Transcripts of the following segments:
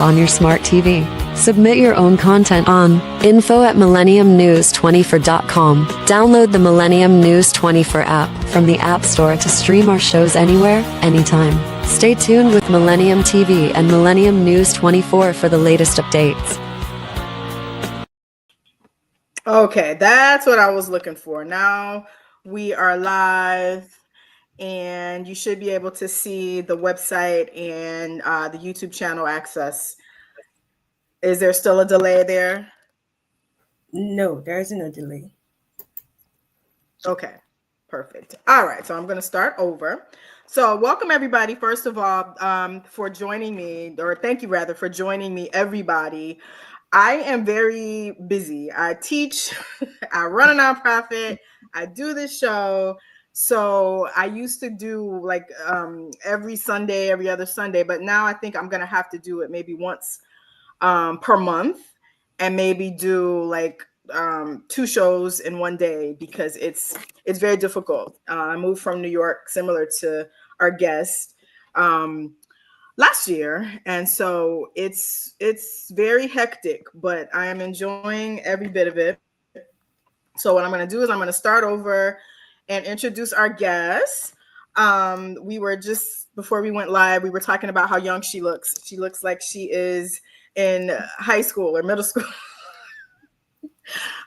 on your smart TV. Submit your own content on info@millenniumnews24.com. Download the Millennium News 24 app from the App Store to stream our shows anywhere, anytime. Stay tuned with Millennium TV and Millennium News 24 for the latest updates. Okay, that's what I was looking for. Now we are live, and you should be able to see the website and the YouTube channel access. Is there still a delay there? No, there isn't a delay. Okay, perfect. All right, so I'm going to start over. So welcome everybody, first of all, for joining me, or thank you rather for joining me, everybody. I am very busy. I teach, I run a nonprofit, I do this show. So I used to do like every Sunday, every other Sunday, but now I think I'm going to have to do it maybe once per month, and maybe do like 2 shows in one day, because it's very difficult. I moved from New York, similar to our guest, last year, and so it's very hectic, but I am enjoying every bit of it. So what I'm going to do is I'm going to start over and introduce our guest. We were just, before we went live, we were talking about how young she looks. She looks like she is in high school or middle school.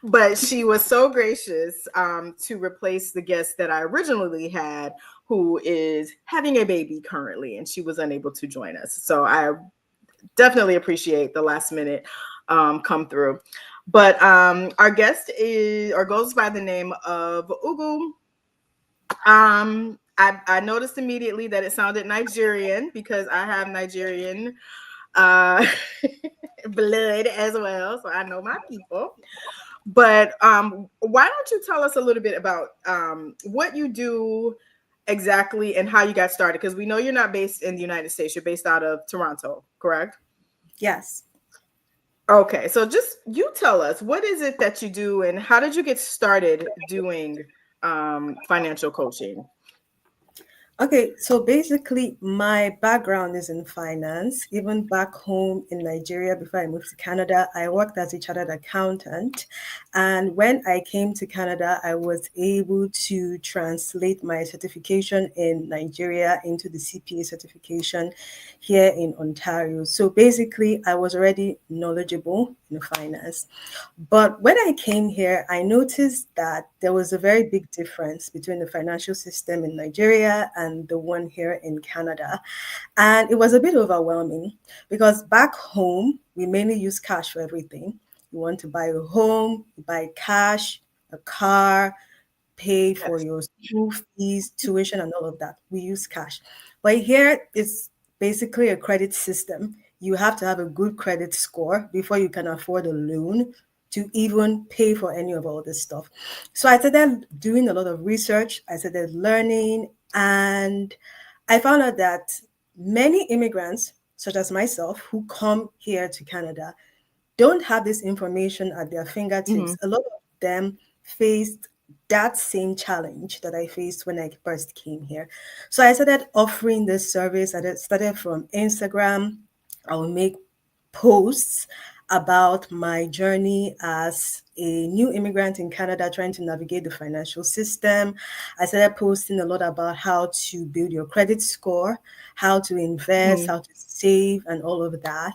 But she was so gracious to replace the guest that I originally had, who is having a baby currently, and she was unable to join us. So I definitely appreciate the last minute come through. But our guest is, or goes by the name of Ugu. I noticed immediately that it sounded Nigerian, because I have Nigerian blood as well, so I know my people. But why don't you tell us a little bit about what you do exactly and how you got started? Because we know you're not based in the United States. You're based out of Toronto, correct? Yes. Okay, so just you tell us, what is it that you do, and how did you get started doing financial coaching? Okay, so basically my background is in finance. Even back home in Nigeria, before I moved to Canada, I worked as a chartered accountant. And when I came to Canada, I was able to translate my certification in Nigeria into the CPA certification here in Ontario. So basically, I was already knowledgeable in finance. But when I came here, I noticed that there was a very big difference between the financial system in Nigeria and the one here in Canada. And it was a bit overwhelming, because back home, we mainly use cash for everything. You want to buy a home, you buy cash, a car, pay for your school fees, tuition, and all of that. We use cash. But here, it's basically a credit system. You have to have a good credit score before you can afford a loan to even pay for any of all this stuff. So I started doing a lot of research. I started learning, and I found out that many immigrants, such as myself, who come here to Canada, don't have this information at their fingertips. A lot of them faced that same challenge that I faced when I first came here. So I started offering this service. I started from Instagram. I will make posts about my journey as a new immigrant in Canada trying to navigate the financial system. I started posting a lot about how to build your credit score, how to invest, how to save, and all of that.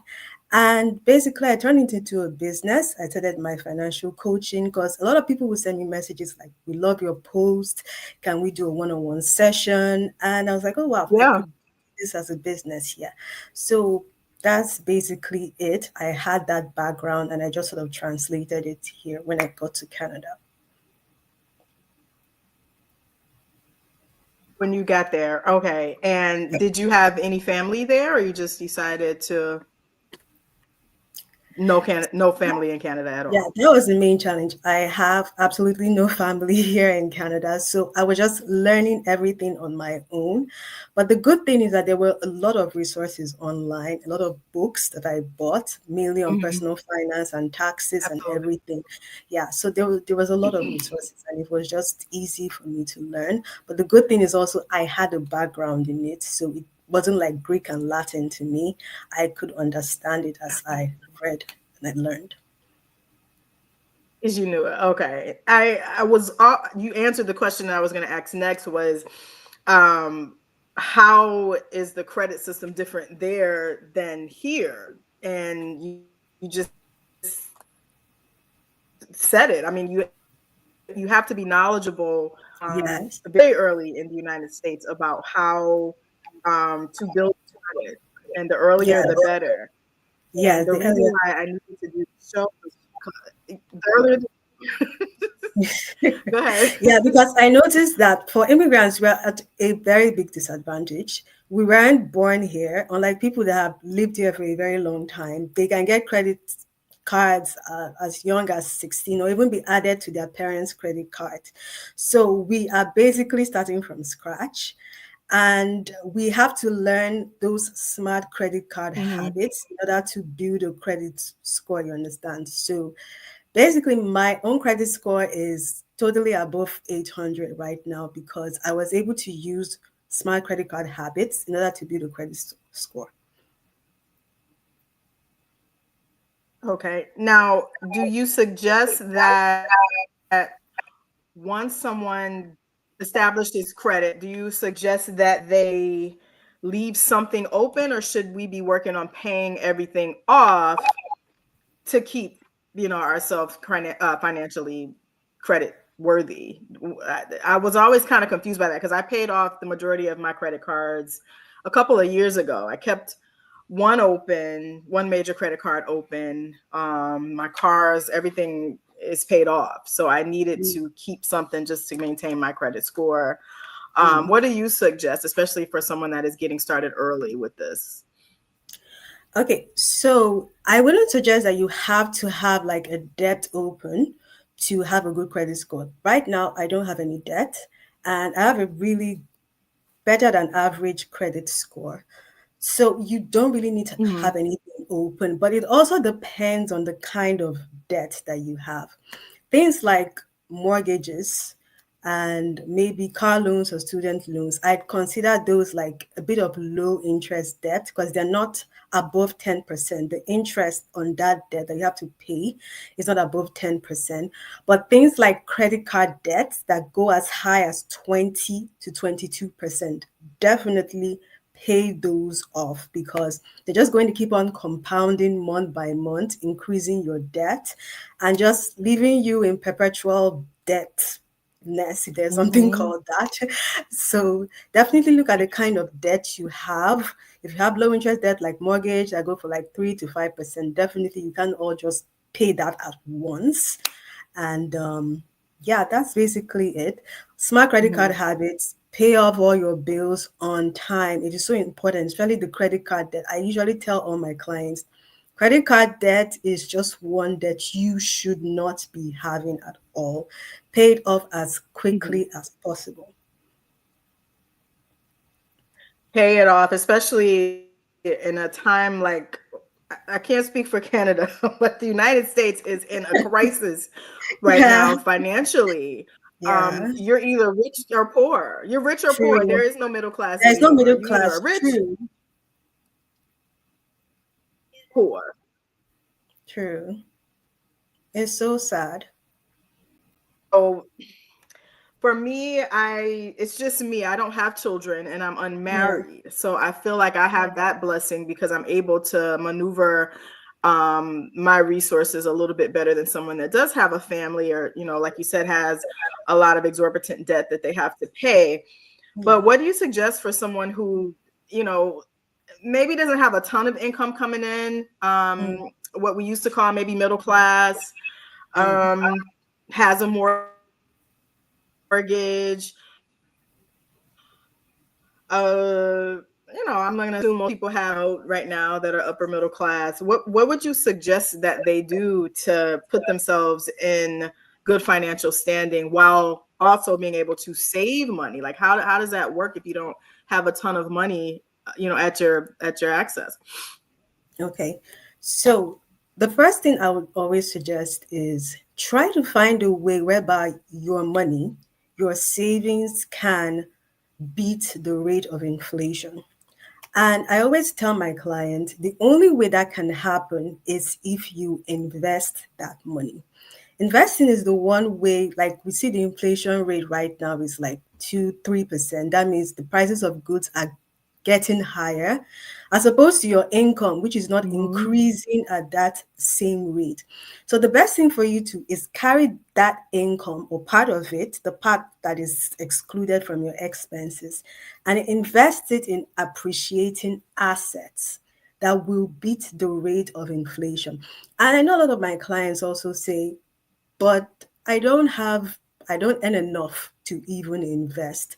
And basically, I turned it into a business. I started my financial coaching, because a lot of people would send me messages like, "We love your post. Can we do a one-on-one session?" And I was like, "Oh, wow, I could do this as a business here." So that's basically it. I had that background, and I just sort of translated it here when I got to Canada. When you got there, okay. And did you have any family there, or you just decided to no family in Canada at all? Yeah, that was the main challenge. I have absolutely no family here in Canada, so I was just learning everything on my own. But the good thing is that there were a lot of resources online, a lot of books that I bought, mainly on personal finance and taxes and everything. Yeah, so there was a lot of resources, and it was just easy for me to learn. But the good thing is also I had a background in it, so it wasn't like Greek and Latin to me. I could understand it as I read and I learned. Is you knew it. Okay. You answered the question that I was going to ask next was um how is the credit system different there than here? And you just said it. I mean, you have to be knowledgeable Yes. very early in the United States about how to build credit, and the earlier the Yes. better. And Yes. the The reason earlier. why I needed to do the show was because the earlier. Go ahead. Yeah, because I noticed that for immigrants, we're at a very big disadvantage. We weren't born here, unlike people that have lived here for a very long time. They can get credit cards as young as 16 or even be added to their parents' credit card. So we are basically starting from scratch. And we have to learn those smart credit card Mhm. habits in order to build a credit score, you understand? So basically, my own credit score is totally above 800 right now because I was able to use smart credit card habits in order to build a credit score. Okay. Now, do you suggest that once someone establishes credit, do you suggest that they leave something open, or should we be working on paying everything off to keep, ourselves financially credit worthy? I was always kind of confused by that because I paid off the majority of my credit cards a couple of years ago. I kept one major credit card open. My cars, everything is paid off. So I needed to keep something just to maintain my credit score. Mm. What do you suggest, especially for someone that is getting started early with this? Okay, so I wouldn't suggest that you have to have like a debt open to have a good credit score. Right now, I don't have any debt and I have a really better than average credit score. So you don't really need to Mhm. have anything open, but it also depends on the kind of debt that you have. Things like mortgages and maybe car loans or student loans, I'd consider those like a bit of low interest debt because they're not above 10%. The interest on that debt that you have to pay is not above 10%. But things like credit card debts that go as high as 20 to 22%, definitely pay those off because they're just going to keep on compounding month by month, increasing your debt and just leaving you in perpetual debt. If there's something Mhm. called that. So definitely look at the kind of debt you have. If you have low interest debt like mortgage that go for like 3 to 5%, definitely you can all just pay that at once. And yeah, that's basically it. Smart credit card Mhm. habits, pay off all your bills on time. It is so important, especially the credit card debt. I usually tell all my clients credit card debt is just one that you should not be having at all. Pay it off as Mhm. quickly as possible. Pay it off, especially in a time like I can't speak for Canada, but the United States is in a crisis right Yeah, now financially. yeah, You're either rich or poor. You're rich or poor. true. There is no middle class There's no anymore. middle You either are class. rich True, or poor. true. It's so sad. So for me, it's just me. I don't have children and I'm Yeah. unmarried. So I feel like I have that blessing because I'm able to maneuver my resources a little bit better than someone that does have a family or, like you said, has a lot of exorbitant debt that they have to pay. But Yeah. what do you suggest for someone who, you know, maybe doesn't have a ton of income coming in, Mm, what we used to call maybe middle class, mm. has a mortgage, I'm going to assume most people have right now that are upper middle class. What would you suggest that they do to put themselves in good financial standing while also being able to save money? Like how does that work if you don't have a ton of money, at your access? Okay. So the first thing I would always suggest is try to find a way whereby your money, your savings can beat the rate of inflation. And I always tell my client the only way that can happen is if you invest that money. Investing is the one way, like we see the inflation rate right now is like 2-3%. That means the prices of goods are getting higher as opposed to your income, which is not Mhm. increasing at that same rate. So the best thing for you to is carry that income or part of it, the part that is excluded from your expenses, and invest it in appreciating assets that will beat the rate of inflation. And I know a lot of my clients also say, but I don't earn enough to even invest.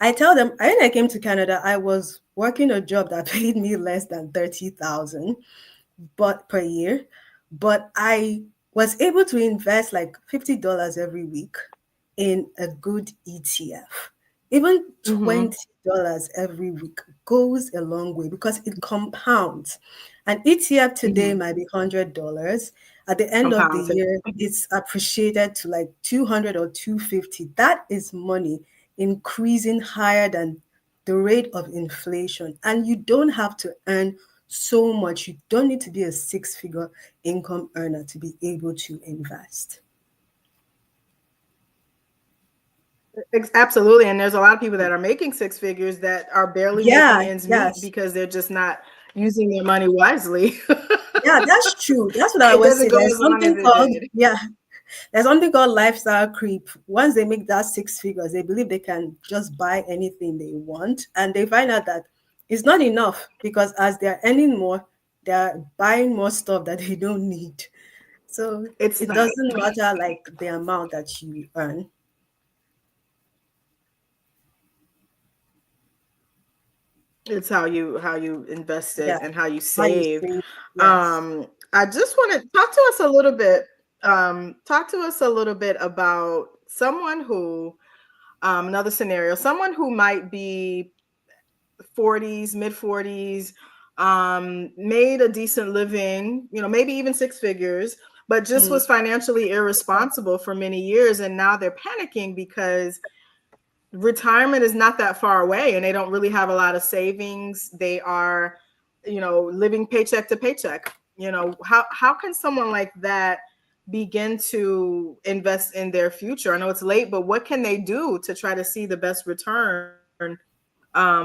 I tell them, when I came to Canada, I was working a job that paid me less than 30,000 but per year, but I was able to invest like $50 every week in a good ETF. Even Mhm. $20 every week goes a long way because it compounds. An ETF today Mhm. might be $100. At the end of the Compounds. year, it's appreciated to like 200 or 250. That is money increasing higher than the rate of inflation. And you don't have to earn so much. You don't need to be a six-figure income earner to be able to invest. Absolutely. And there's a lot of people that are making six figures that are barely Yeah, making ends meet yes. because they're just not using their money wisely. Yeah, that's true. That's what I It always doesn't say. go as long as it did. There's something called lifestyle creep. Once they make that six figures, they believe they can just buy anything they want. And they find out that it's not enough because as they're earning more, they're buying more stuff that they don't need. So It's it not. doesn't matter like the amount that you earn. It's how you invest it Yeah. and how you How you save. save. Yes. I just want to talk to us a little bit. Talk to us a little bit about someone who, another scenario, someone who might be 40s, mid 40s, made a decent living, maybe even six figures, but just Mm, was financially irresponsible for many years. And now they're panicking because retirement is not that far away and they don't really have a lot of savings. They are, living paycheck to paycheck. How can someone like that begin to invest in their future? I know it's late, but what can they do to try to see the best return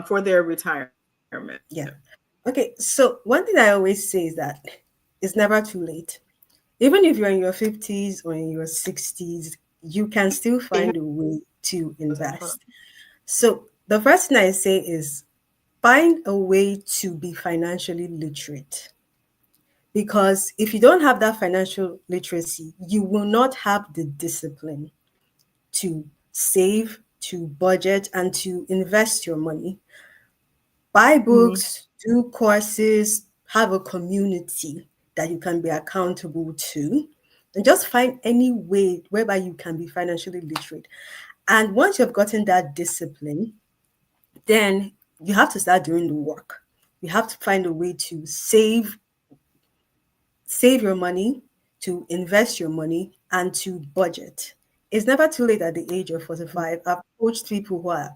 for their retirement? yeah. Okay. So one thing I always say is that it's never too late. Even if you're in your 50s or in your 60s, you can still find a way to invest. So the first thing I say is find a way to be financially literate. Because if you don't have that financial literacy, you will not have the discipline to save, to budget, and to invest your money. Buy Mhm. books, do courses, have a community that you can be accountable to, and just find any way whereby you can be financially literate. And once you've gotten that discipline, then you have to start doing the work. You have to find a way to save your money, to invest your money, and to budget. It's never too late at the age of 45. I've coached people who are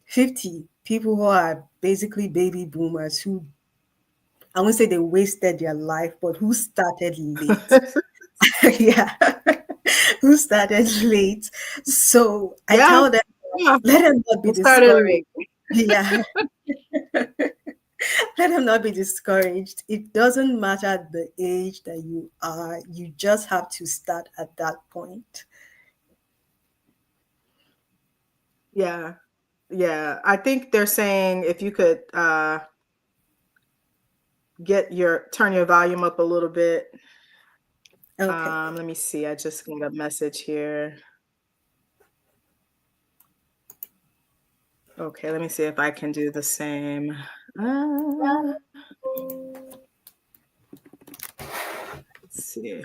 50, people who are basically baby boomers who, I won't say they wasted their life, but who started late. Yeah, who started late. So I Yeah, tell them, yeah. let them not be We started discouraged. late. Yeah, let them not be discouraged. It doesn't matter the age that you are, you just have to start at that point. Yeah, yeah. I think they're saying if you could turn your volume up a little bit. Okay. Let me see. I just got a message here. Okay, let me see if I can do the same. Let's see.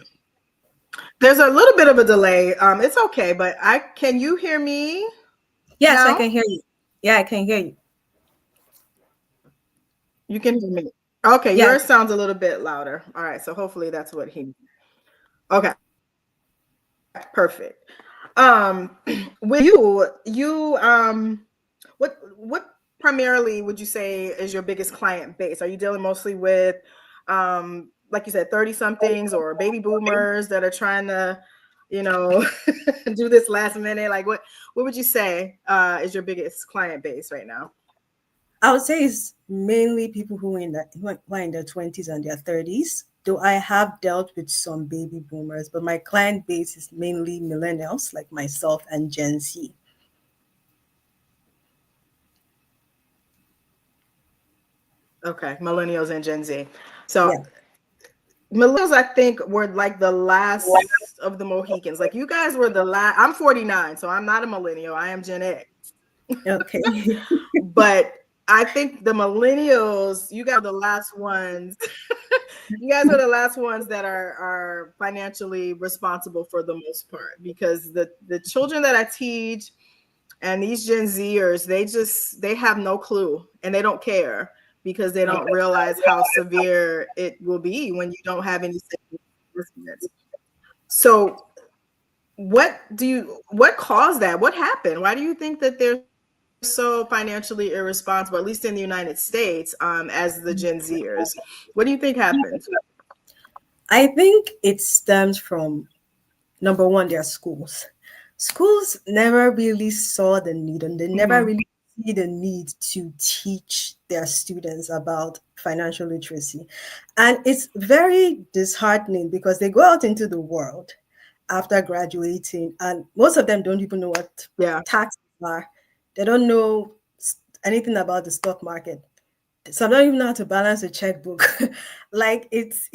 There's a little bit of a delay. It's okay, but can you hear me Yes, I now? can hear you. Yeah, I can hear you. You can hear me. Okay, Yes. yours sounds a little bit louder. All right, so hopefully that's what he. Okay, perfect. Um, with you, what primarily would you say is your biggest client base? Are you dealing mostly with, like you said, 30 somethings or baby boomers that are trying to, do this last minute? Like what would you say is your biggest client base right now? I would say it's mainly people who are in their 20s and their 30s. Though I have dealt with some baby boomers, but my client base is mainly millennials like myself and Gen Z. Okay, millennials and Gen Z. So Yeah. millennials, I think, were like the last of the Mohicans. Like you guys were the last. I'm 49, so I'm not a millennial. I am Gen X. Okay. But I think the millennials, you guys are the last ones. You guys are the last ones that are financially responsible for the most part, because the children that I teach and these Gen Zers, they have no clue and they don't care because they don't realize how severe it will be when you don't have any savings. So what caused that? What happened? Why do you think that they're so financially irresponsible, at least in the United States, as the Gen Zers? What do you think happened? I think it stems from number one, their schools. Schools never really saw the need and they never Mm-hmm. really see the need to teach their students about financial literacy. And it's very disheartening because they go out into the world after graduating and most of them don't even know what Yeah. taxes are. They don't know anything about the stock market. Some don't even know how to balance a checkbook. Like it's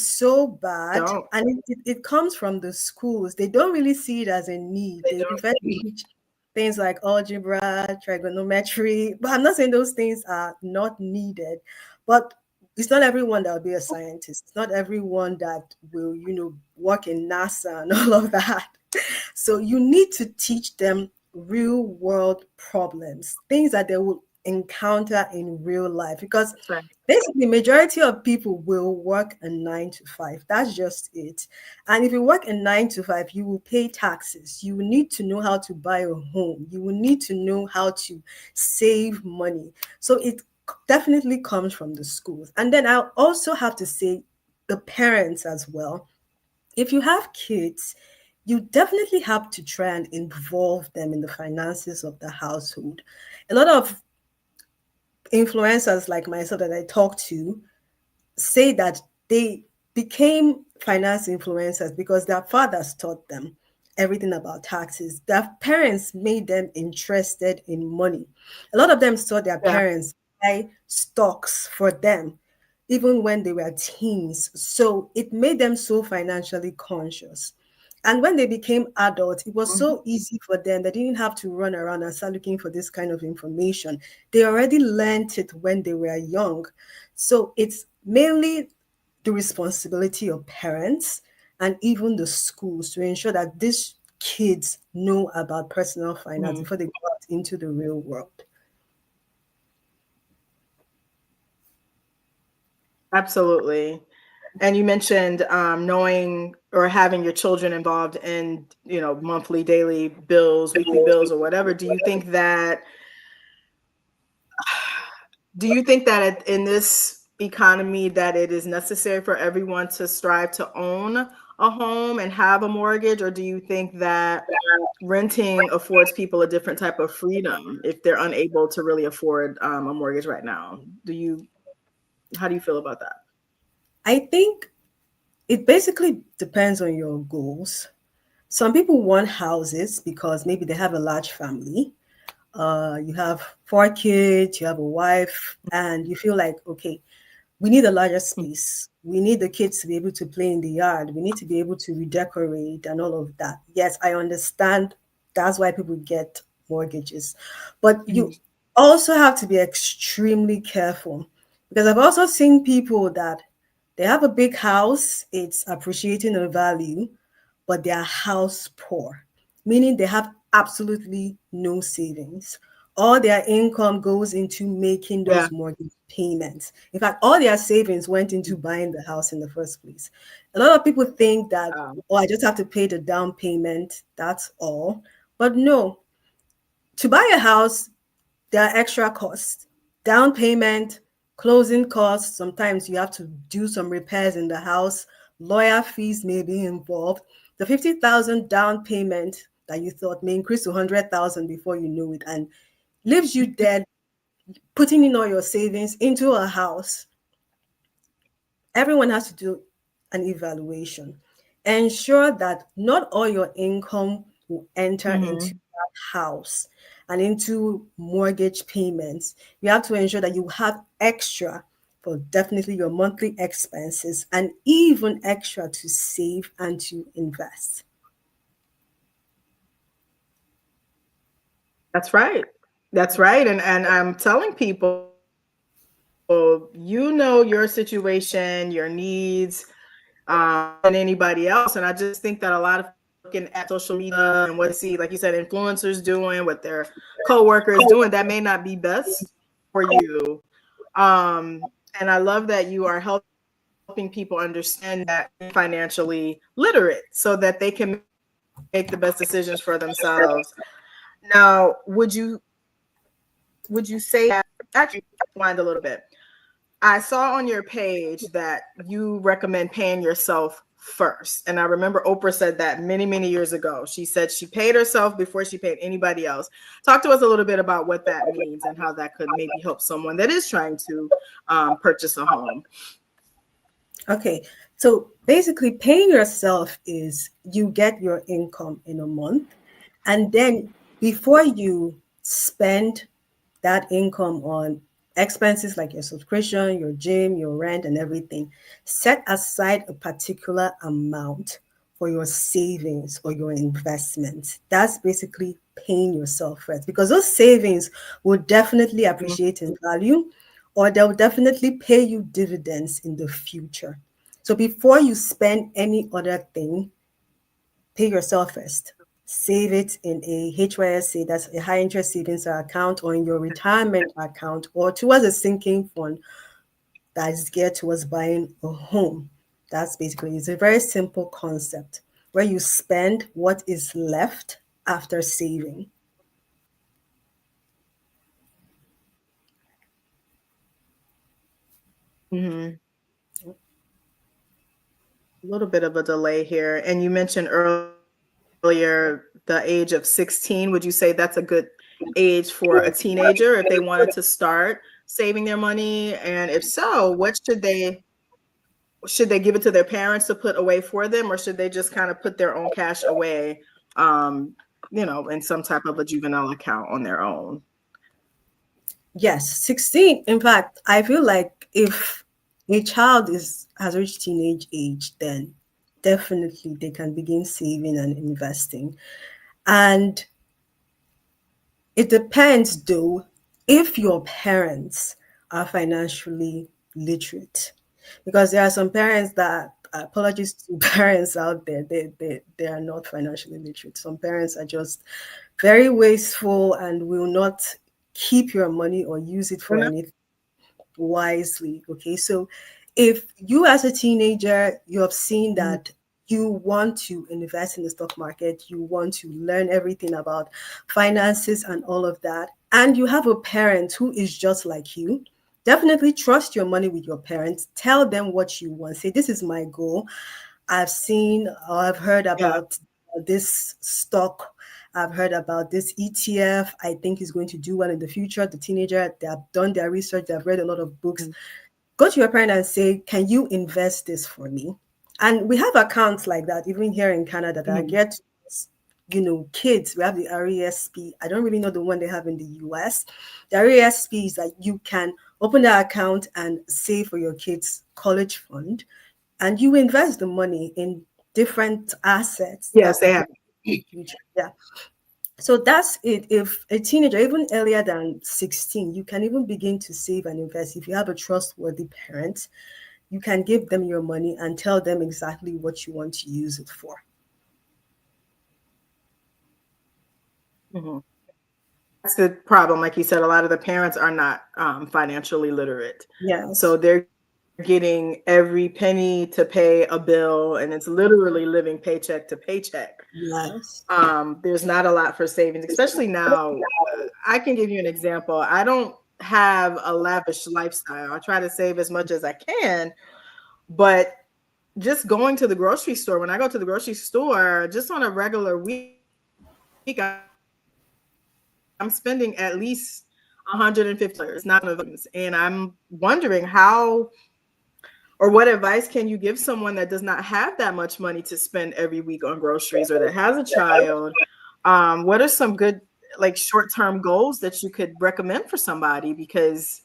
so bad, Don't. and it comes from the schools. They don't really see it as a need. They They don't. prefer to teach things like algebra, trigonometry. But I'm not saying those things are not needed, but it's not everyone that will be a scientist. It's not everyone that will, work in NASA and all of that. So you need to teach them real world problems, things that they will encounter in real life, because That's right. basically majority of people will work a 9 to 5. That's just it. And if you work a 9 to 5, you will pay taxes. You will need to know how to buy a home. You will need to know how to save money. So it definitely comes from the schools. And then I'll also have to say the parents as well. If you have kids, you definitely have to try and involve them in the finances of the household. A lot of influencers like myself that I talk to say that they became finance influencers because their fathers taught them everything about taxes. Their parents made them interested in money. A lot of them saw their Yeah. parents buy stocks for them even when they were teens. So it made them so financially conscious. And when they became adults, it was Mhm. so easy for them. They didn't have to run around and start looking for this kind of information. They already learned it when they were young. So it's mainly the responsibility of parents and even the schools to ensure that these kids know about personal finance Mhm. before they go out into the real world. Absolutely. And you mentioned knowing or having your children involved in, monthly, daily bills, weekly bills, or whatever. Do you think that in this economy that it is necessary for everyone to strive to own a home and have a mortgage, or do you think that renting affords people a different type of freedom if they're unable to really afford a mortgage right now? How do you feel about that? I think it basically depends on your goals. Some people want houses because maybe they have a large family. You have 4 kids, you have a wife, and you feel like, okay, we need a larger space. We need the kids to be able to play in the yard. We need to be able to redecorate and all of that. Yes, I understand that's why people get mortgages. But you Mhm. also have to be extremely careful because I've also seen people that they have a big house, it's appreciating in value, but they are house poor, meaning they have absolutely no savings. All their income goes into making Yeah. those mortgage payments. In fact, all their savings went into buying the house in the first place. A lot of people think that, Um, oh, I just have to pay the down payment, that's all. But no, to buy a house, there are extra costs. Down payment, closing costs. Sometimes you have to do some repairs in the house. Lawyer fees may be involved. The 50,000 down payment that you thought may increase to 100,000 before you know it, and leaves you dead, putting in all your savings into a house. Everyone has to do an evaluation. Ensure that not all your income will enter into Mm-hmm. that house and into mortgage payments. You have to ensure that you have extra for definitely your monthly expenses and even extra to save and to invest. That's right. That's right. And I'm telling people, you know your situation, your needs, than anybody else. And I just think that a lot of looking at social media and what they see, like you said, influencers doing, what their coworkers doing, that may not be best for you. And I love that you are helping people understand that financially literate so that they can make the best decisions for themselves. Now, would you say that, actually wind a little bit? I saw on your page that you recommend paying yourself first. And I remember Oprah said that many, many years ago. She said she paid herself before she paid anybody else. Talk to us a little bit about what that means and how that could maybe help someone that is trying to purchase a home. Okay, so basically, paying yourself is you get your income in a month, and then before you spend that income on expenses like your subscription, your gym, your rent, and everything, set aside a particular amount for your savings or your investments. That's basically paying yourself first because those savings will definitely appreciate in value or they'll definitely pay you dividends in the future. So before you spend any other thing, pay yourself first. Save it in a HYSA, that's a high interest savings account, or in your retirement account, or towards a sinking fund that is geared towards buying a home. That's basically, it's a very simple concept where you spend what is left after saving. Mm-hmm. A little bit of a delay here. And you mentioned earlier the age of 16. Would you say that's a good age for a teenager if they wanted to start saving their money? And if so, what should they give it to their parents to put away for them, or should they just kind of put their own cash away, um, in some type of a juvenile account on their own? Yes, 16. In fact, I feel like if a child has reached teenage age, then definitely they can begin saving and investing. And it depends, though, if your parents are financially literate. Because there are some parents that, apologies to parents out there, they are not financially literate. Some parents are just very wasteful and will not keep your money or use it for anything wisely. Okay, so if you as a teenager, you have seen that you want to invest in the stock market, you want to learn everything about finances and all of that, and you have a parent who is just like you, definitely trust your money with your parents. Tell them what you want. Say, this is my goal. I've seen or I've heard Yeah. about this stock. I've heard about this ETF. I think is going to do well in the future. The teenager, they have done their research, they've read a lot of books. Go to your parent and say, can you invest this for me? And we have accounts like that, even here in Canada, that I Mhm. get, kids. We have the RESP. I don't really know the one they have in the US. The RESP is that you can open that account and save for your kids' college fund, and you invest the money in different assets Yes, that they could have. be future. Yeah. So that's it. If a teenager, even earlier than 16, you can even begin to save and invest. If you have a trustworthy parent, you can give them your money and tell them exactly what you want to use it for. Mhm. That's the problem. Like you said, a lot of the parents are not financially literate. Yes. So they're getting every penny to pay a bill, and it's literally living paycheck to paycheck. Yes. There's not a lot for savings, especially now. I can give you an example. I don't have a lavish lifestyle. I try to save as much as I can, but just going to the grocery store, when I go to the grocery store, just on a regular week, I'm spending at least $150. Not one of those. And I'm wondering how or what advice can you give someone that does not have that much money to spend every week on groceries, or that has a child? What are some good, like, short-term goals that you could recommend for somebody? Because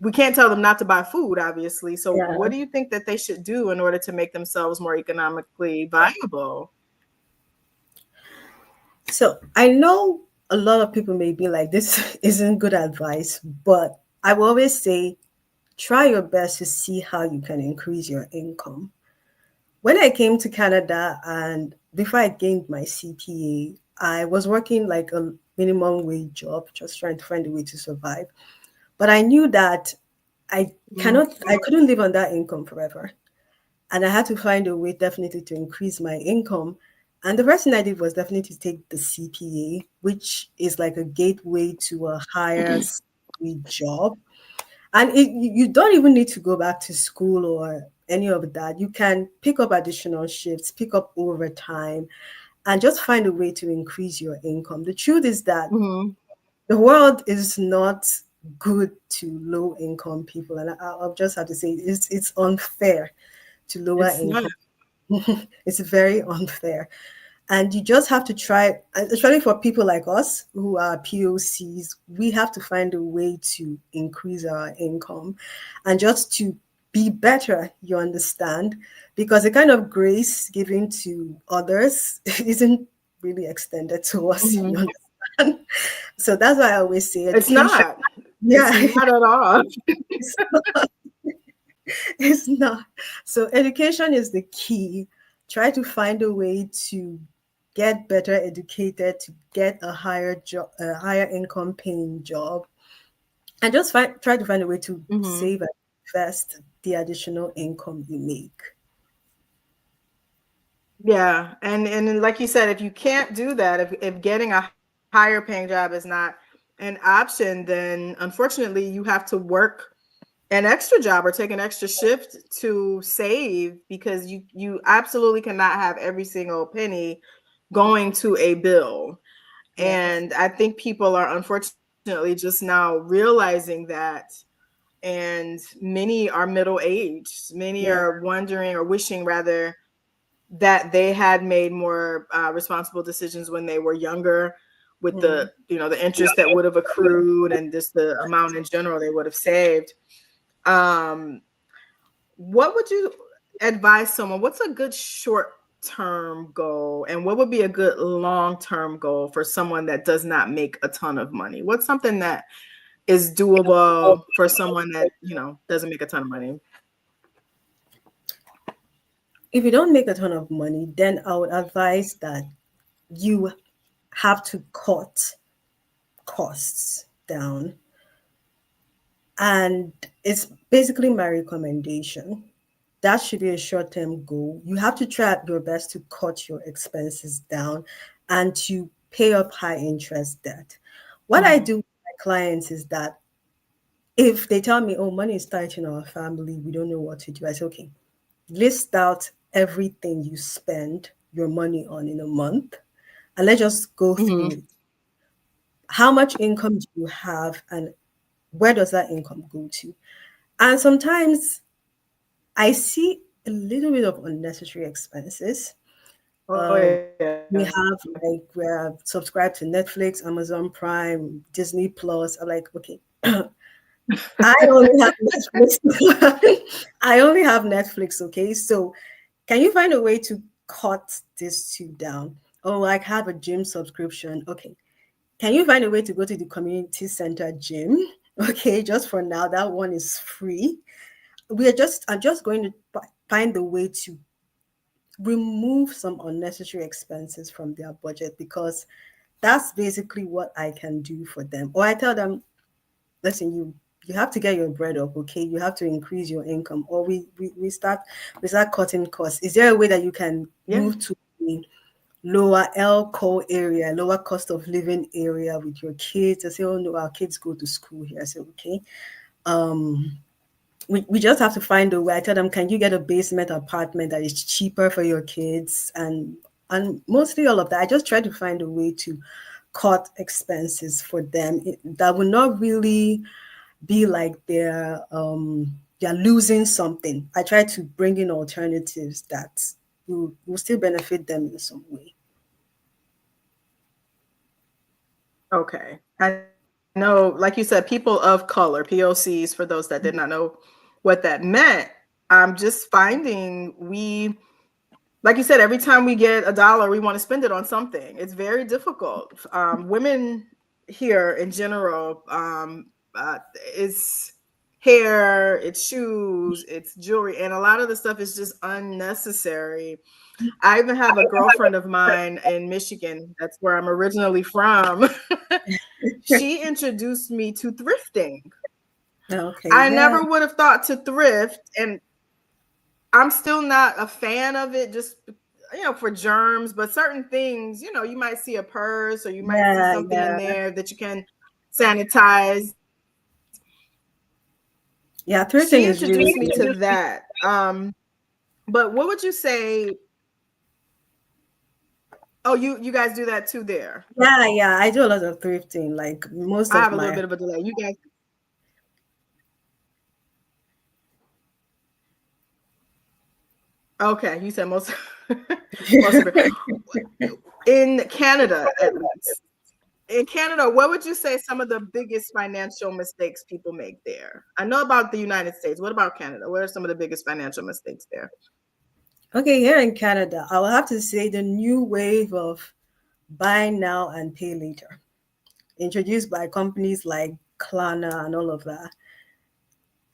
we can't tell them not to buy food, obviously. So Yeah. what do you think that they should do in order to make themselves more economically viable? So I know a lot of people may be like, this isn't good advice, but I will always say, try your best to see how you can increase your income. When I came to Canada and before I gained my CPA, I was working like a minimum wage job, just trying to find a way to survive. But I knew that I couldn't live on that income forever. And I had to find a way definitely to increase my income. And the first thing I did was definitely to take the CPA, which is like a gateway to a higher salary job. And you don't even need to go back to school or any of that. You can pick up additional shifts, pick up overtime, and just find a way to increase your income. The truth is that Mm-hmm. the world is not good to low income people. And I'll just have to say it's unfair to lower It's not. income. It's very unfair. And you just have to try, especially for people like us who are POCs, we have to find a way to increase our income and just to be better, you understand? Because the kind of grace given to others isn't really extended to us, you Mhm. understand? So that's why I always say It's education. not. It's Yeah, not at all. it's it's not. So education is the key. Try to find a way to get better educated, to get a higher job, a higher income paying job, and just try to find a way to Mhm. save and invest the additional income you make. Yeah, and like you said, if you can't do that, if getting a higher paying job is not an option, then unfortunately you have to work an extra job or take an extra shift to save, because you absolutely cannot have every single penny going to a bill. Yes. And I think people are unfortunately just now realizing that. And many are middle aged. Many Yeah. are wondering, or wishing rather, that they had made more responsible decisions when they were younger, with Mm. the interest that would have accrued, and just the amount in general they would have saved. Um, what would you advise someone? What's a good short term goal, and what would be a good long term goal for someone that does not make a ton of money? What's something that is doable for someone that doesn't make a ton of money? If you don't make a ton of money, then I would advise that you have to cut costs down. And it's basically my recommendation. That should be a short term goal. You have to try your best to cut your expenses down and to pay up high interest debt. What I Mhm. do with my clients is that if they tell me, oh, money is tight in our family, we don't know what to do, I say, okay, list out everything you spend your money on in a month and let's just go through Mhm. it. How much income do you have and where does that income go to? And sometimes I see a little bit of unnecessary expenses. Oh Um, yeah. we have like we're subscribed to Netflix, Amazon Prime, Disney Plus. I'm like, okay, I only have Netflix. I only have Netflix. Okay, so can you find a way to cut these two down? Oh, like have a gym subscription. Okay, can you find a way to go to the community center gym? Okay, just for now, that one is free. I'm just going to find a way to remove some unnecessary expenses from their budget because that's basically what I can do for them. Or I tell them, listen, you have to get your bread up, okay? You have to increase your income, or we start cutting costs. Is there a way that you can Yeah. move to a lower LCO area, lower cost of living area with your kids? I say, oh no, our kids go to school here. I say, okay. Um, we just have to find a way. I tell them, can you get a basement apartment that is cheaper for your kids? And mostly all of that. I just try to find a way to cut expenses for them that will not really be like they're losing something. I try to bring in alternatives that will still benefit them in some way. Okay. I know, like you said, people of color, POCs, for those that did not know what that meant. I'm just finding like you said, every time we get a dollar, we want to spend it on something. It's very difficult. Women here in general, it's hair, it's shoes, it's jewelry, and a lot of the stuff is just unnecessary. I even have a girlfriend of mine in Michigan. That's where I'm originally from. She introduced me to thrifting. Okay, I yeah, never would have thought to thrift, and I'm still not a fan of it, just for germs, but certain things, you might see a purse or you might see yeah, something in yeah, there that you can sanitize. yeah. Thrifting She is really introduced me good. to that. But what would you say? Oh, you guys do that too there. Yeah, yeah. I do a lot of thrifting. Like most I of have a little my bit of a delay. You guys, okay, you said most most of it. In Canada, at least. In Canada, what would you say some of the biggest financial mistakes people make there? I know about the United States. What about Canada? What are some of the biggest financial mistakes there? Okay, here in Canada, I will have to say the new wave of buy now and pay later, introduced by companies like Klarna and all of that.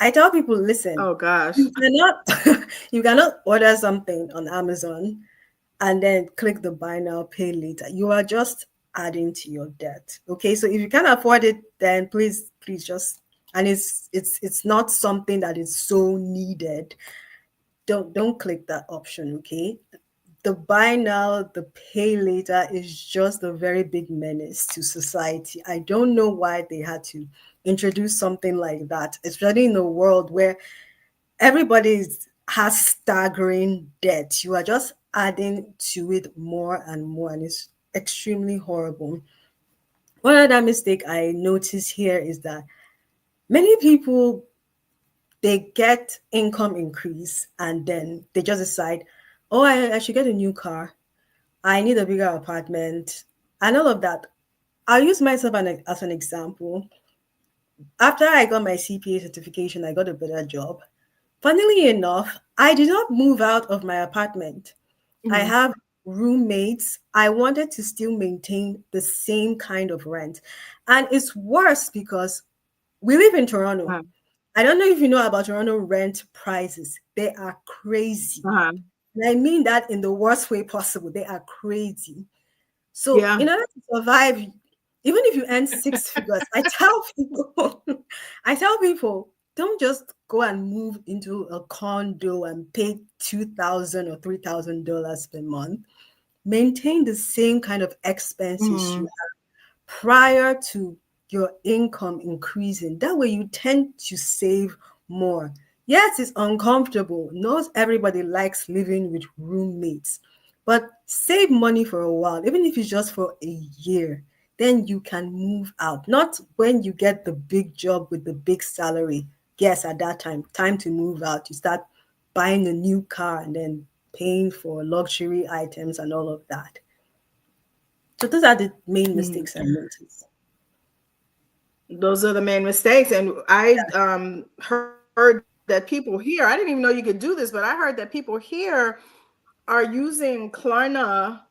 I tell people, listen, Oh gosh. you cannot you cannot order something on Amazon and then click the buy now, pay later. You are just adding to your debt. Okay, so if you can't afford it, then please just, and it's not something that is so needed. Don't click that option. Okay, the buy now, the pay later is just a very big menace to society. I don't know why they had to introduce something like that, especially in a world where everybody has staggering debt. You are just adding to it more and more, and it's extremely horrible. One other mistake I notice here is that many people, they get income increase and then they just decide, oh, I should get a new car. I need a bigger apartment and all of that. I'll use myself as an example. After I got my CPA certification, I got a better job. Funnily enough, I did not move out of my apartment. I Mhm. have roommates. I wanted to still maintain the same kind of rent. And it's worse because we live in Toronto. Uh-huh. I don't know if you know about Toronto rent prices. They are crazy. Uh-huh. And I mean that in the worst way possible. They are crazy. So Yeah. in order to survive, even if you earn six figures, I tell people, don't just go and move into a condo and pay $2,000 or $3,000 per month. Maintain the same kind of expenses you Mhm. have prior to your income increasing. That way you tend to save more. Yes, it's uncomfortable. Not everybody likes living with roommates, but save money for a while, even if it's just for a year. Then you can move out. Not when you get the big job with the big salary. Yes, at that time to move out. You start buying a new car and then paying for luxury items and all of that. So those are the main Mhm. mistakes I noticed. Those are the main mistakes. And I heard that people here, I didn't even know you could do this, but I heard that people here are using Klarna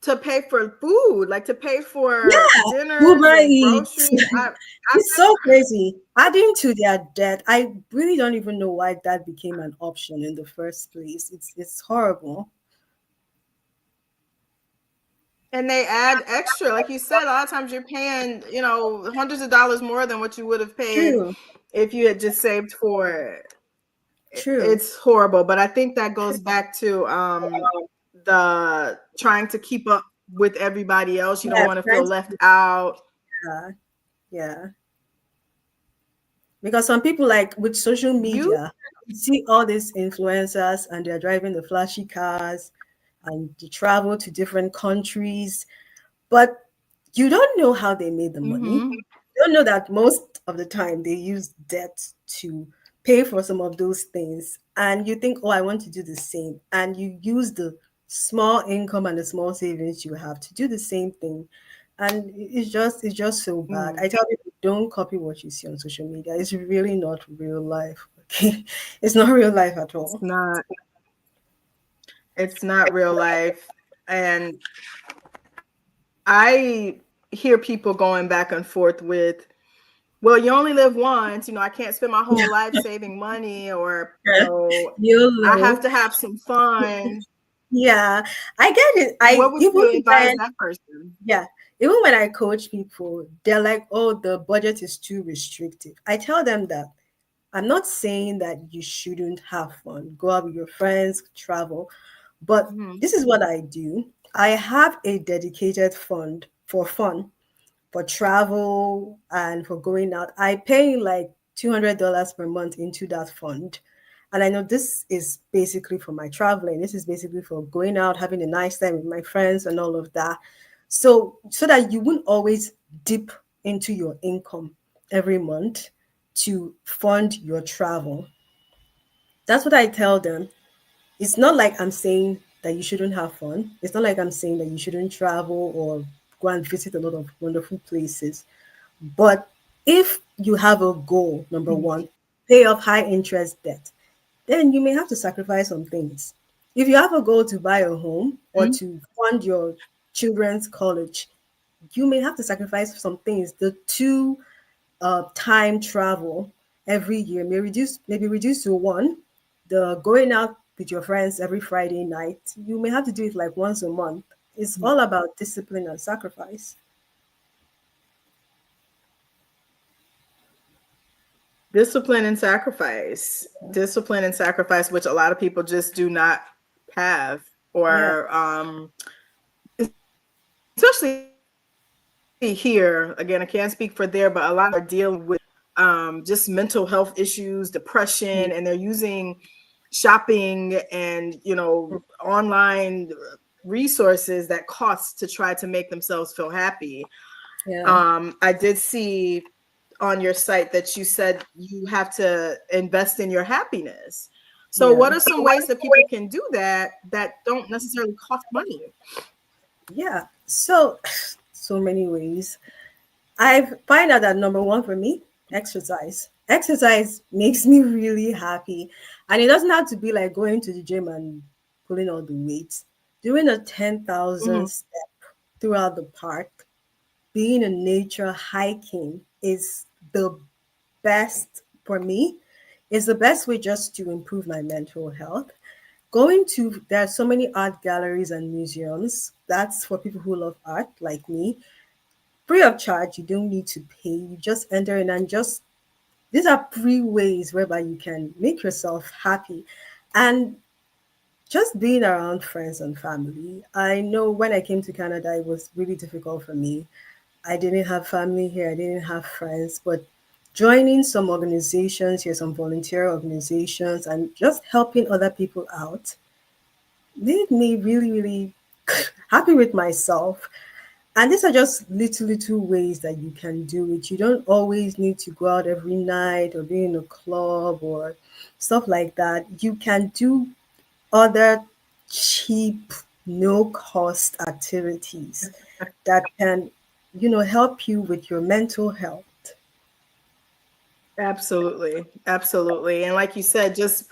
to pay for food, like to pay for Yeah, dinners Uber and Eats. groceries. I've It's so crazy. Adding to their debt, I really don't even know why that became an option in the first place. It's horrible. And they add extra, like you said. A lot of times you're paying, hundreds of dollars more than what you would have paid True, if you had just saved for it. true. It's horrible, but I think that goes back to the trying to keep up with everybody else. You don't Yeah, want to feel left out. yeah, yeah. Because some people, like with social You media, you see all these influencers and they're driving the flashy cars and they travel to different countries, but you don't know how they made the money. mm-hmm. You don't know that most of the time they use debt to pay for some of those things. And you think, oh, I want to do the same. And you use the small income and the small savings you have to do the same thing. And it's just so bad. I tell people, don't copy what you see on social media. It's really not real life. Okay. It's not real life at It's all. not. It's not real life. And I hear people going back and forth with, well, you only live once. I can't spend my whole life saving money, or, I have YOLO. to have some fun. Yeah, I get it. What I would even you advise when that person? Yeah, even when I coach people, they're like, "Oh, the budget is too restrictive." I tell them that I'm not saying that you shouldn't have fun, go out with your friends, travel, but Mhm. this is what I do. I have a dedicated fund for fun, for travel, and for going out. I pay like $200 per month into that fund. And I know this is basically for my traveling. This is basically for going out, having a nice time with my friends and all of that. So that you won't always dip into your income every month to fund your travel. That's what I tell them. It's not like I'm saying that you shouldn't have fun. It's not like I'm saying that you shouldn't travel or go and visit a lot of wonderful places. But if you have a goal, number one, pay off high interest debt, then you may have to sacrifice some things. If you have a goal to buy a home or Mhm. to fund your children's college, you may have to sacrifice some things. The two time travel every year maybe reduce to one. The going out with your friends every Friday night, you may have to do it like once a month. It's all about discipline and sacrifice. Discipline and sacrifice, which a lot of people just do not have, Yeah, or especially here. Again, I can't speak for there, but a lot are dealing with just mental health issues, depression, and they're using shopping and online resources that cost to try to make themselves feel happy. yeah, I did see on your site that you said you have to invest in your happiness. So yeah, what are some ways that people can do that don't necessarily cost money? yeah. So many ways. I find out that number one for me, exercise. Exercise makes me really happy. And it doesn't have to be like going to the gym and pulling all the weights. Doing a 10,000 Mhm. step throughout the park, being in nature, hiking is the best for me. Is the best way just to improve my mental health. There are so many art galleries and museums. That's for people who love art like me, free of charge. You don't need to pay. You just enter in and just these are free ways whereby you can make yourself happy. And just being around friends and family. I know when I came to Canada, it was really difficult for me. I didn't have family here, I didn't have friends, but joining some organizations here, some volunteer organizations, and just helping other people out made me really, really happy with myself. And these are just little ways that you can do it. You don't always need to go out every night or be in a club or stuff like that. You can do other cheap, no cost activities that can, help you with your mental health. Absolutely. Absolutely. And like you said, just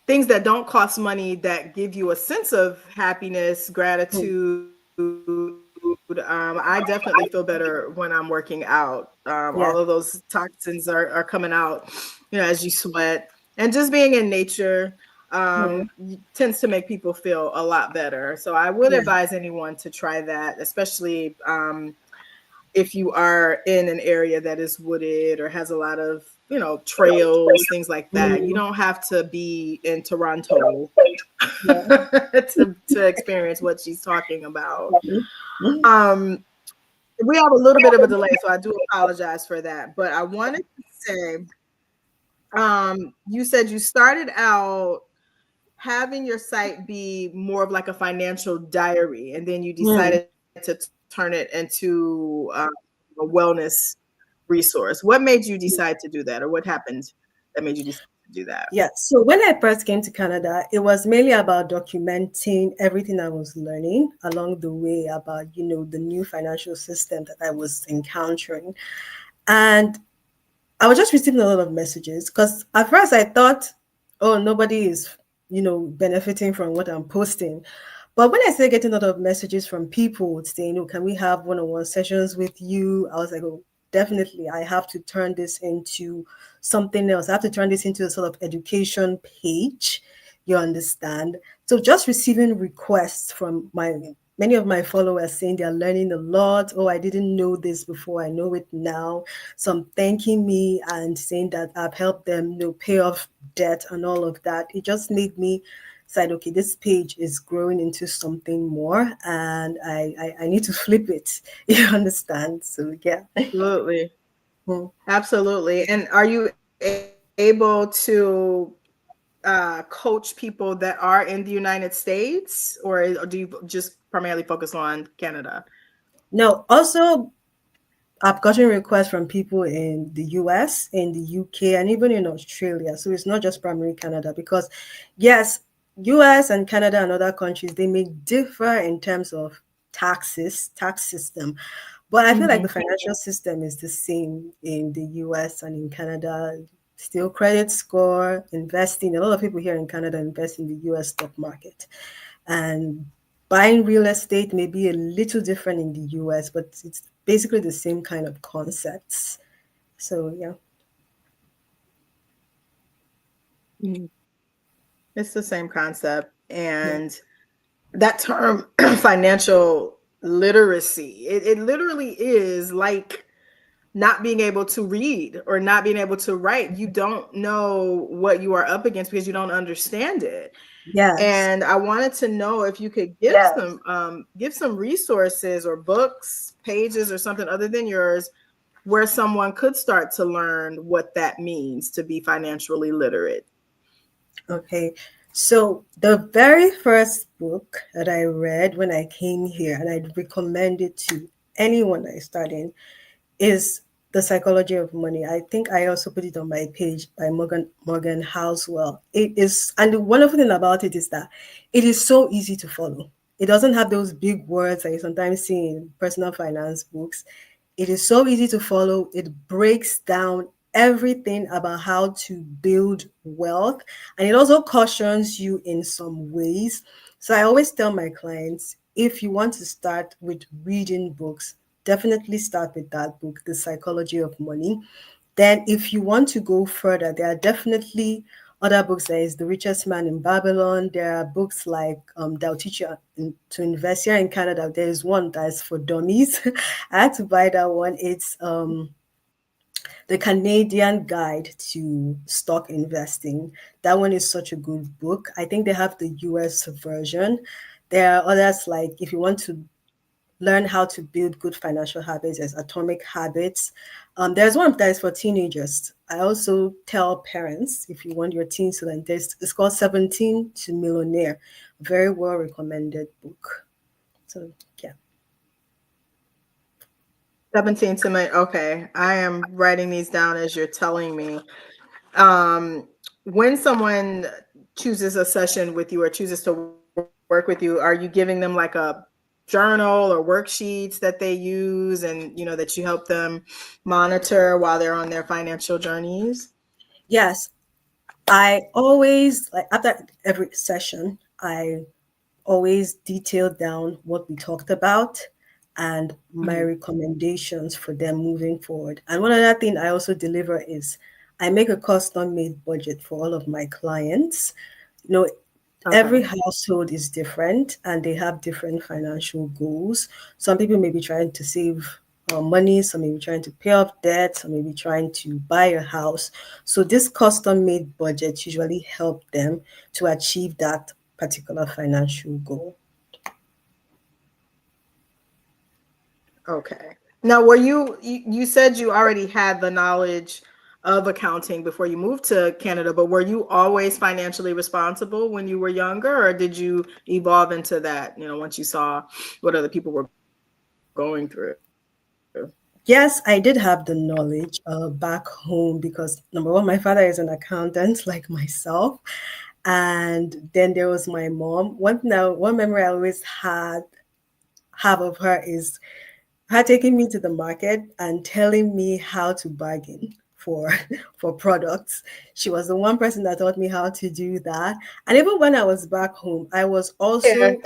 things that don't cost money that give you a sense of happiness, Hmm. gratitude. I definitely feel better when I'm working out. Yeah, All of those toxins are coming out, as you sweat, and just being in nature. tends to make people feel a lot better. So I would Yeah. advise anyone to try that, especially if you are in an area that is wooded or has a lot of, trails, things like that. You don't have to be in Toronto Yeah. to experience what she's talking about. We have a little bit of a delay, so I do apologize for that. But I wanted to say, you said you started out having your site be more of like a financial diary, and then you decided to turn it into a wellness resource. What made you decide to do that, or what happened that made you decide to do that? Yeah. So when I first came to Canada, it was mainly about documenting everything I was learning along the way about, the new financial system that I was encountering. And I was just receiving a lot of messages because at first I thought, oh, nobody is, benefiting from what I'm posting. But when I started getting a lot of messages from people saying, oh, can we have one-on-one sessions with you? I was like, oh, definitely. I have to turn this into something else. I have to turn this into a sort of education page. You understand? So just receiving requests from many of my followers saying they're learning a lot. Oh, I didn't know this before. I know it now. Some thanking me and saying that I've helped them, pay off debt and all of that. It just made me decide, okay, this page is growing into something more, and I need to flip it. You understand? So yeah. Absolutely. Absolutely. And are you able to coach people that are in the United States, or do you just primarily focus on Canada? No, also I've gotten requests from people in the US, in the UK, and even in Australia. So it's not just primarily Canada because, yes, US and Canada and other countries, they may differ in terms of tax system. But I feel like the financial system is the same in the US and in Canada. Still credit score, investing. A lot of people here in Canada invest in the US stock market. And buying real estate may be a little different in the US, but it's basically the same kind of concepts. So yeah. It's the same concept. Yeah. And that term, financial literacy, it literally is like not being able to read or not being able to write. You don't know what you are up against because you don't understand it. Yes. And I wanted to know if you could give some resources or books, pages, or something other than yours, where someone could start to learn what that means to be financially literate. Okay. So the very first book that I read when I came here, and I'd recommend it to anyone that is starting, is The Psychology of Money. I think I also put it on my page by Morgan Housewell. It is, and the wonderful thing about it is that it is so easy to follow. It doesn't have those big words that you sometimes see in personal finance books. It is so easy to follow. It breaks down everything about how to build wealth, and it also cautions you in some ways. So I always tell my clients, if you want to start with reading books, definitely start with that book, The Psychology of Money. Then, if you want to go further, there are definitely other books. There is The Richest Man in Babylon. There are books like that'll teach you to invest. Here in Canada, there is one that's for dummies. I had to buy that one. It's The Canadian Guide to Stock Investing. That one is such a good book. I think they have the US version. There are others like if you want to learn how to build good financial habits as Atomic Habits. There's one that is for teenagers. I also tell parents if you want your teens to learn this, it's called 17 to Millionaire. Very well recommended book. So yeah. 17 to me. Okay. I am writing these down as you're telling me. When someone chooses a session with you or chooses to work with you, are you giving them like a journal or worksheets that they use and that you help them monitor while they're on their financial journeys? Yes. I always like after every session, I always detail down what we talked about and my recommendations for them moving forward. And one other thing I also deliver is I make a custom made budget for all of my clients. You know, every Okay. household is different and they have different financial goals. Some people may be trying to save money, some may be trying to pay off debt, some may be trying to buy a house. So this custom made budget usually help them to achieve that particular financial goal. Okay. Now, were you said you already had the knowledge of accounting before you moved to Canada, but were you always financially responsible when you were younger, or did you evolve into that, once you saw what other people were going through? Yes, I did have the knowledge back home because number one, my father is an accountant like myself. And then there was my mom. One memory I always have of her is her taking me to the market and telling me how to bargain for for products. She was the one person that taught me how to do that. And even when I was back home, I was Yeah. also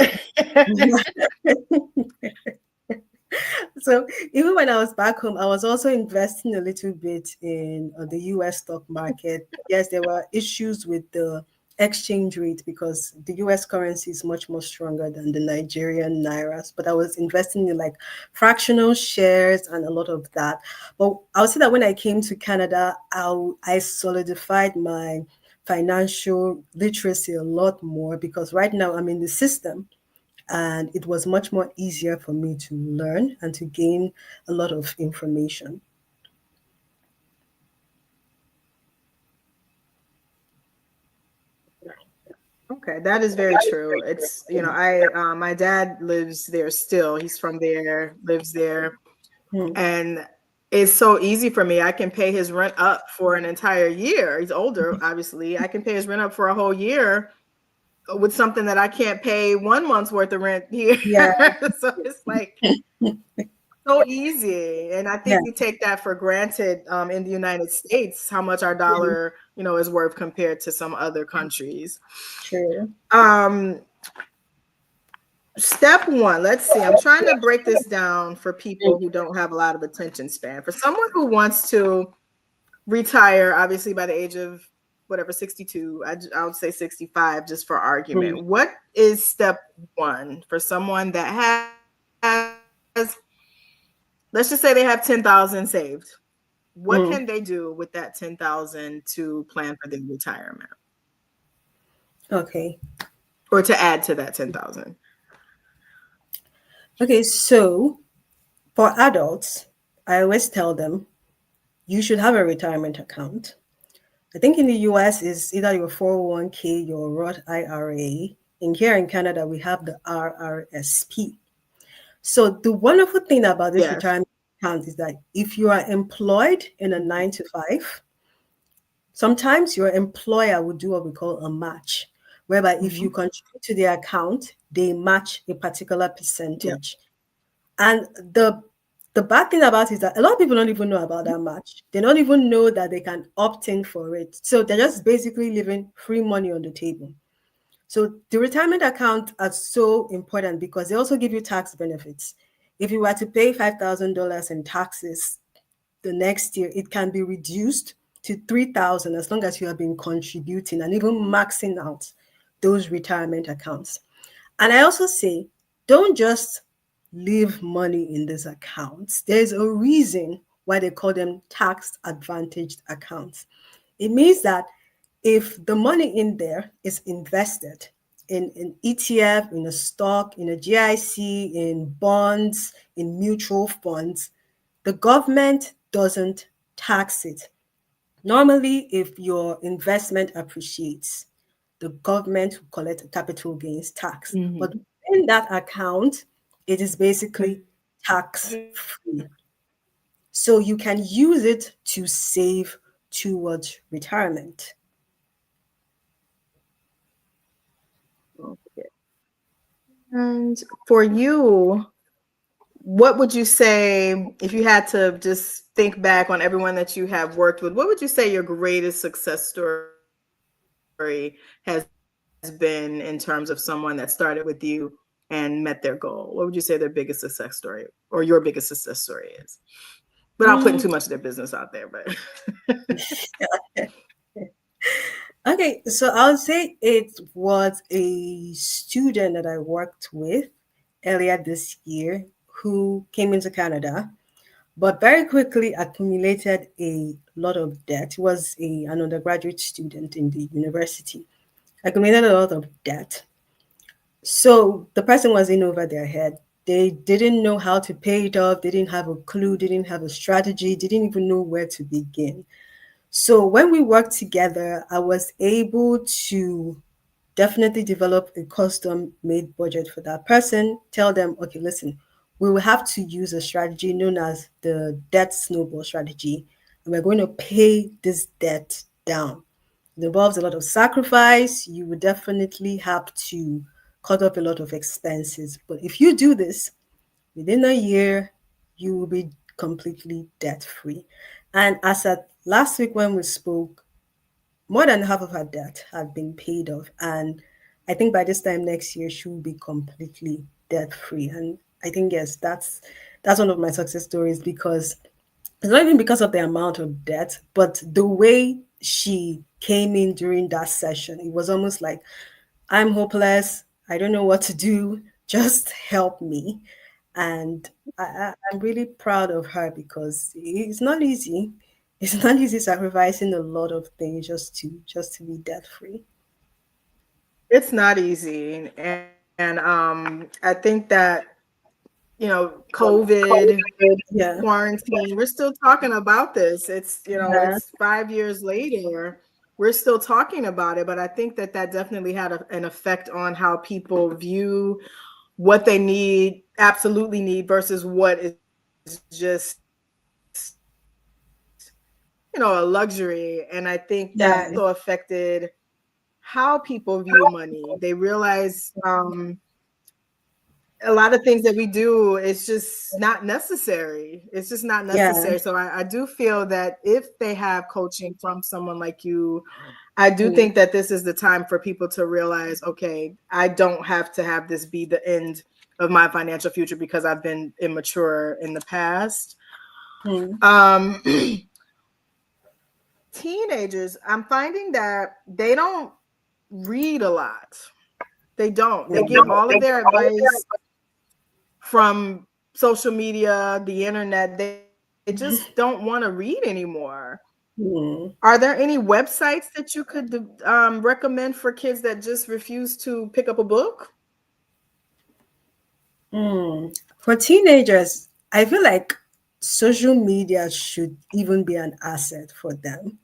so even when I was back home, I was also investing a little bit in the US stock market. Yes, there were issues with the exchange rate because the US currency is much more stronger than the Nigerian nairas. But I was investing in like fractional shares and a lot of that. But I would say that when I came to Canada, I solidified my financial literacy a lot more because right now I'm in the system and it was much more easier for me to learn and to gain a lot of information. Okay, that is very true. It's, I my dad lives there still. He's from there, lives there, Hmm. and it's so easy for me. I can pay his rent up for an entire year. He's older, obviously. I can pay his rent up for a whole year with something that I can't pay 1 month's worth of rent here. Yeah, So it's like so easy. And I yeah, think we take that for granted in the United States, how much our mhm, dollar, is worth compared to some other countries. true. Um, Step one, let's see. I'm trying to break this down for people who don't have a lot of attention span. For someone who wants to retire, obviously by the age of whatever, 62, I would say 65, just for Mm, argument. What is step one for someone that has, let's just say they have 10,000 saved? What mm. can they do with that 10,000 to plan for their retirement Okay. or to add to that 10,000? Okay, so for adults, I always tell them you should have a retirement account. I think in the US is either your 401k, your Roth IRA. And here in Canada, we have the RRSP. So the wonderful thing about this Yes. retirement account is that if you are employed in a 9 to 5, sometimes your employer will do what we call a match, whereby if you Mhm. contribute to the account, they match a particular Yeah. percentage. And the bad thing about it is that a lot of people don't even know about that match. They don't even know that they can opt in for it. So they're just basically leaving free money on the table. So the retirement account are so important because they also give you tax benefits. If you were to pay $5,000 in taxes the next year, it can be reduced to 3,000 as long as you have been contributing and even maxing out those retirement accounts. And I also say, don't just leave money in these accounts. There's a reason why they call them tax advantaged accounts. It means that if the money in there is invested in an ETF, in a stock, in a GIC, in bonds, in mutual funds, the government doesn't tax it. Normally, if your investment appreciates, the government will collect a capital gains tax. But Mhm. in that account, it is basically tax free. So you can use it to save towards retirement. Okay. And for you, what would you say if you had to just think back on everyone that you have worked with? What would you say your greatest success story has been in terms of someone that started with you and met their goal? What would you say their biggest success story or your biggest success story is? Without putting Mm, too much of their business out there, but Okay, so I'll say it was a student that I worked with earlier this year who came into Canada, but very quickly accumulated a lot of debt. He was an undergraduate student in the university, accumulated a lot of debt. So the person was in over their head. They didn't know how to pay it off, they didn't have a clue, didn't have a strategy, didn't even know where to begin. So when we worked together, I was able to definitely develop a custom made budget for that person. Tell them, okay, listen, we will have to use a strategy known as the debt snowball strategy, and we're going to pay this debt down. It involves a lot of sacrifice. You would definitely have to cut off a lot of expenses. But if you do this within a year, you will be completely debt free. And as at last week when we spoke, more than half of her debt had been paid off. And I think by this time next year, she will be completely debt free. And I think, yes, that's one of my success stories because it's not even because of the amount of debt, but the way she came in during that session. It was almost like, I'm hopeless. I don't know what to do. Just help me. And I'm really proud of her because it's not easy. It's not easy sacrificing a lot of things just to be debt free. It's not easy. And I think that, COVID, Yeah. quarantine, we're still talking about this. Yeah. It's 5 years later. We're still talking about it, but I think that that definitely had an effect on how people view what they need, absolutely need, versus what is just, a luxury. And I think that also Yeah. affected how people view money. They realize a lot of things that we do is just not necessary. It's just not Yeah. necessary. So I do feel that if they have coaching from someone like you, I do Mm, think that this is the time for people to realize, okay, I don't have to have this be the end of my financial future because I've been immature in the past. mm, Um, Teenagers, I'm finding that they don't read a lot. They don't. They get all of their advice from social media, the internet. They just don't want to read anymore. mm, Are there any websites that you could recommend for kids that just refuse to pick up a book? mm. For teenagers, I feel like social media should even be an asset for them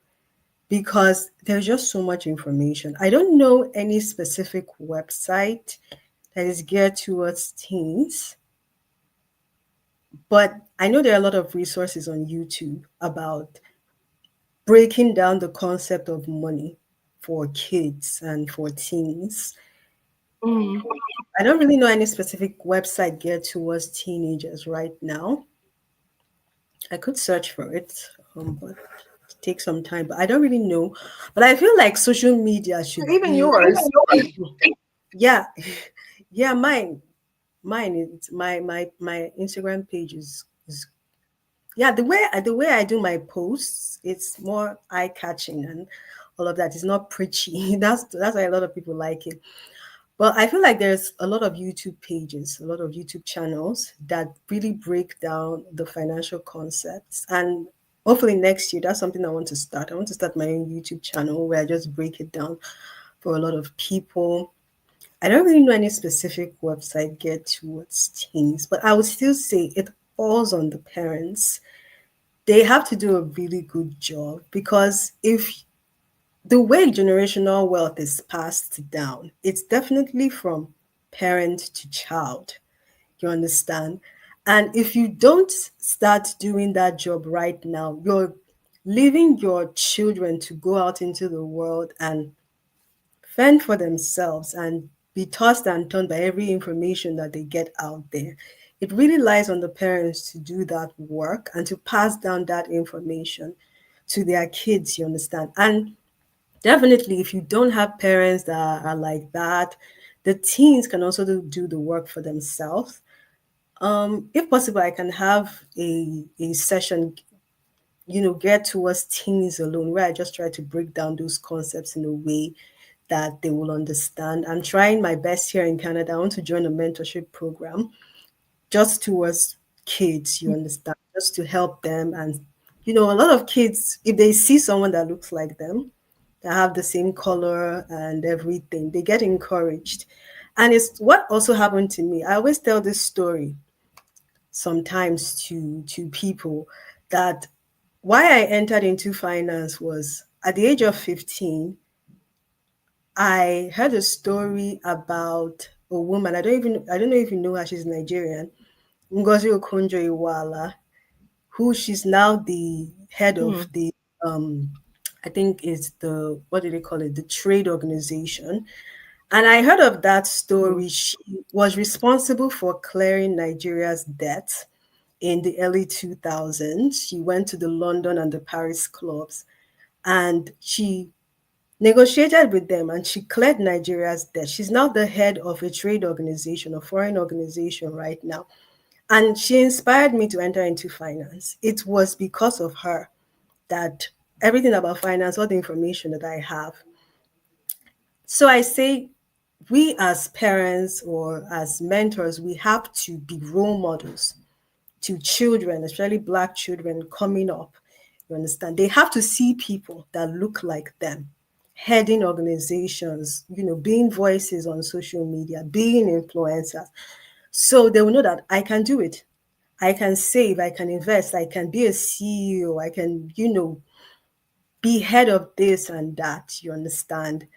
because there's just so much information. I don't know any specific website that is geared towards teens, but I know there are a lot of resources on YouTube about breaking down the concept of money for kids and for teens. Mhm. I don't really know any specific website geared towards teenagers right now. I could search for it, but it takes some time. But I don't really know. But I feel like social media should Even be, yours. yeah, yeah. Mine is my Instagram page is yeah. The way I do my posts, it's more eye catching and all of that. It's not preachy. That's why a lot of people like it. But I feel like there's a lot of YouTube pages, a lot of YouTube channels that really break down the financial concepts. And hopefully next year, that's something I want to start. I want to start my own YouTube channel where I just break it down for a lot of people. I don't really know any specific website geared towards teens, but I would still say it falls on the parents. They have to do a really good job because if the way generational wealth is passed down, it's definitely from parent to child. You understand? And if you don't start doing that job right now, you're leaving your children to go out into the world and fend for themselves and be tossed and turned by every information that they get out there. It really lies on the parents to do that work and to pass down that information to their kids, you understand? And definitely, if you don't have parents that are like that, the teens can also do the work for themselves. If possible, I can have a session get towards teens alone, where I just try to break down those concepts in a way that they will understand. I'm trying my best here in Canada. I want to join a mentorship program just towards kids, you understand, just to help them. And, a lot of kids, if they see someone that looks like them, that have the same color and everything, they get encouraged. And it's what also happened to me. I always tell this story sometimes to people that why I entered into finance was at the age of 15, I heard a story about a woman. I don't know if you know her, she's Nigerian, Ngozi Okonjo Iweala, who she's now the head of Hmm. the I think it's the what do they call it? The trade organization. And I heard of that story. She was responsible for clearing Nigeria's debt in the early 2000s. She went to the London and the Paris clubs and she negotiated with them and she cleared Nigeria's debt. She's now the head of a trade organization, a foreign organization right now. And she inspired me to enter into finance. It was because of her that everything about finance, all the information that I have. So I say, we as parents or as mentors, we have to be role models to children, especially Black children coming up. You understand? They have to see people that look like them, heading organizations, being voices on social media, being influencers. So they will know that I can do it. I can save, I can invest, I can be a CEO, I can, be head of this and that, you understand?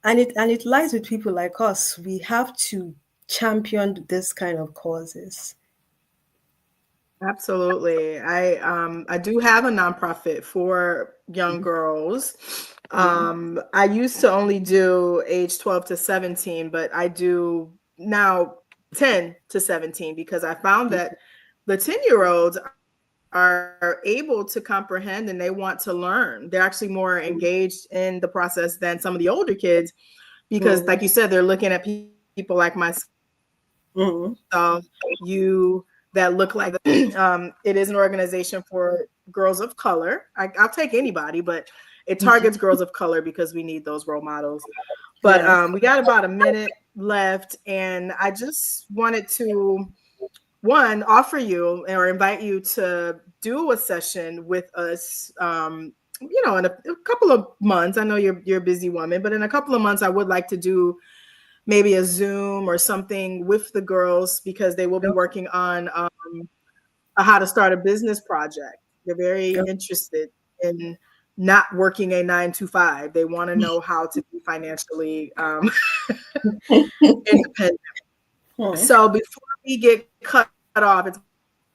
And it lies with people like us. We have to champion this kind of causes. Absolutely. I do have a nonprofit for young girls. I used to only do age 12 to 17, but I do now 10 to 17 because I found that the 10-year-olds are able to comprehend and they want to learn. They're actually more engaged in the process than some of the older kids because, like you said, they're looking at people like myself, Mhm. you that look like it is an organization for girls of color. I'll take anybody, but it targets girls of color because we need those role models. But Yes. we got about a minute left, and I just wanted to one offer you or invite you to do a session with us. In a couple of months. I know you're a busy woman, but in a couple of months, I would like to do maybe a Zoom or something with the girls because they will be working on a how to start a business project. They're very interested in not working a 9 to 5. They want to know how to be financially independent. Hmm. So before we get cut off, it's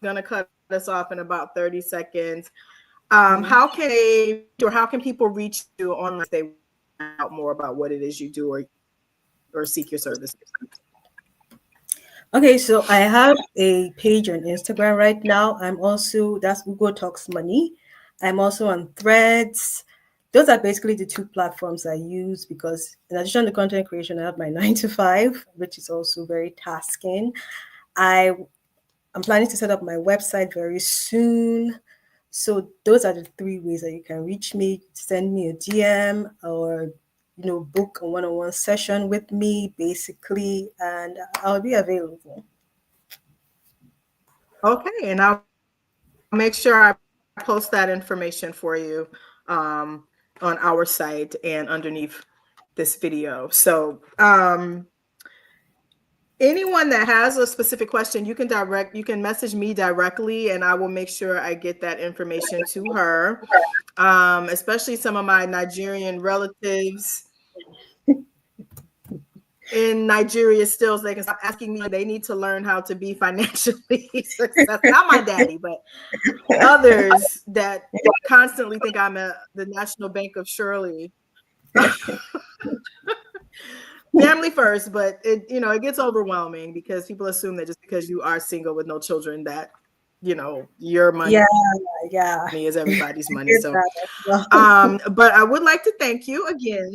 going to cut us off in about 30 seconds. How can how can people reach you online if they want out more about what it is you do or seek your services? Okay, so I have a page on Instagram right now. That's Google Talks Money. I'm also on Threads. Those are basically the two platforms I use because, in addition to content creation, I have my 9 to 5, which is also very tasking. I I'm planning to set up my website very soon. So those are the three ways that you can reach me. Send me a DM or book a one-on-one session with me, basically, and I'll be available. Okay, and I'll make sure I post that information for you on our site and underneath this video. So anyone that has a specific question, you can message me directly and I will make sure I get that information to her. Especially some of my Nigerian relatives in Nigeria still, so they can stop asking me. They need to learn how to be financially successful. Not my daddy, but others that constantly think I'm the National Bank of Shirley. Family first, but it gets overwhelming because people assume that just because you are single with no children that your money Yeah, yeah. is everybody's I money. get So that as well. but I would like to thank you again.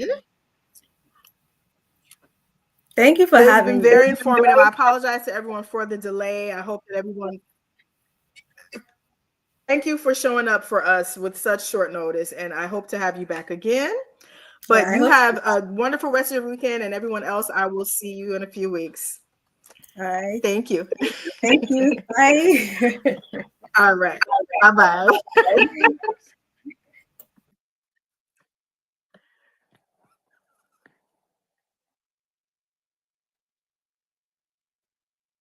Thank you for It's been having me. very informative. I apologize to everyone for the delay. I hope that everyone Thank you for showing up for us with such short notice, and I hope to have you back again. But Yeah, I you hope have a wonderful rest of your weekend, and everyone else, I will see you in a few weeks. all right. Thank you. Thank you. Bye. All right. Bye-bye.